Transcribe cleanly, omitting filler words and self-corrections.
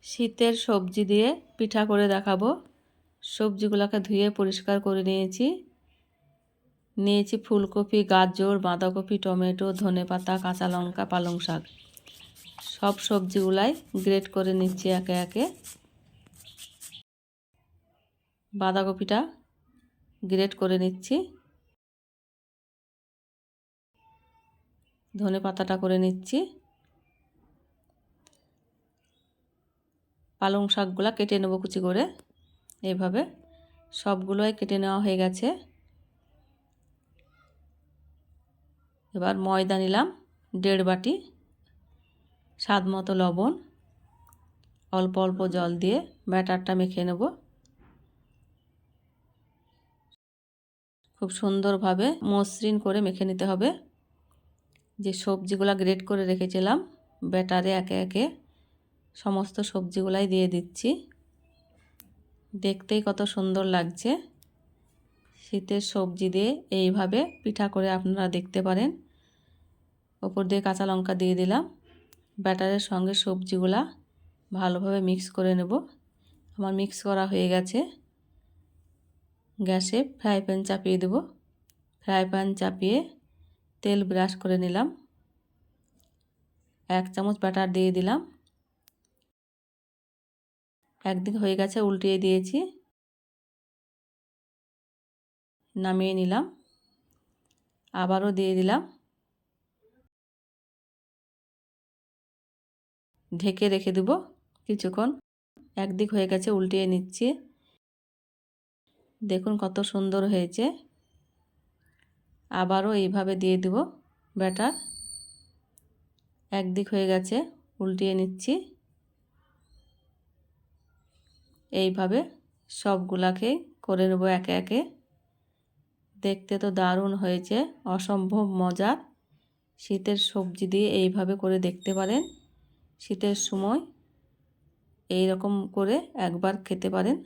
শীতের সবজি দিয়ে পিঠা করে দেখাবো। সবজিগুলোকে ধুয়ে পরিষ্কার করে নিয়েছি ফুলকপি, গাজর, বাঁধাকপি, টমেটো, ধনেপাতা, কাঁচা লঙ্কা, পালং শাক। সব সবজিগুলাই গ্রেট করে নিচ্ছি একে একে। বাঁধাকপিটা গ্রেট করে নিচ্ছি, ধনেপাতাটা করে নিচ্ছি, পালং শাকগুলো কেটে নেবো কুচি করে। এইভাবে সবগুলোই কেটে নেওয়া হয়ে গেছে। এবার ময়দা নিলাম 1.5 বাটি, স্বাদ মতো লবণ, অল্প অল্প জল দিয়ে ব্যাটারটা মেখে নেব। খুব সুন্দরভাবে মসৃণ করে মেখে নিতে হবে। যে সবজিগুলো গ্রেট করে রেখেছিলাম ব্যাটারে একে একে সমস্ত সবজিগুলাই দিয়ে দিচ্ছি। দেখতেই কত সুন্দর লাগছে। শীতের সবজি দিয়ে এইভাবে পিঠা করে আপনারা দেখতে পারেন। ওপর দিয়ে কাঁচা লঙ্কা দিয়ে দিলাম। ব্যাটারের সঙ্গে সবজিগুলা ভালোভাবে মিক্স করে নেব। আমার মিক্স করা হয়ে গেছে। গ্যাসে ফ্রাই প্যান চাপিয়ে দেব। ফ্রাই প্যান চাপিয়ে তেল ব্রাশ করে নিলাম। 1 চামচ ব্যাটার দিয়ে দিলাম। একদিক হয়ে গেছে, উল্টিয়ে দিয়েছি, নামিয়ে নিলাম। আবারও দিয়ে দিলাম। ঢেকে রেখে দেব কিছুক্ষণ। একদিক হয়ে গেছে, উল্টিয়ে নিচ্ছি। দেখুন কত সুন্দর হয়েছে। আবারও এইভাবে দিয়ে দেব ব্যাটার। একদিক হয়ে গেছে, উল্টিয়ে নিচ্ছি। এইভাবে সবগুলাকে করে নেব একে একে। দেখতে তো দারুণ হয়েছে, অসম্ভব মজার। শীতের সবজি দিয়ে এইভাবে করে দেখতে পারেন। শীতের সময় এই রকম করে একবার খেতে পারেন।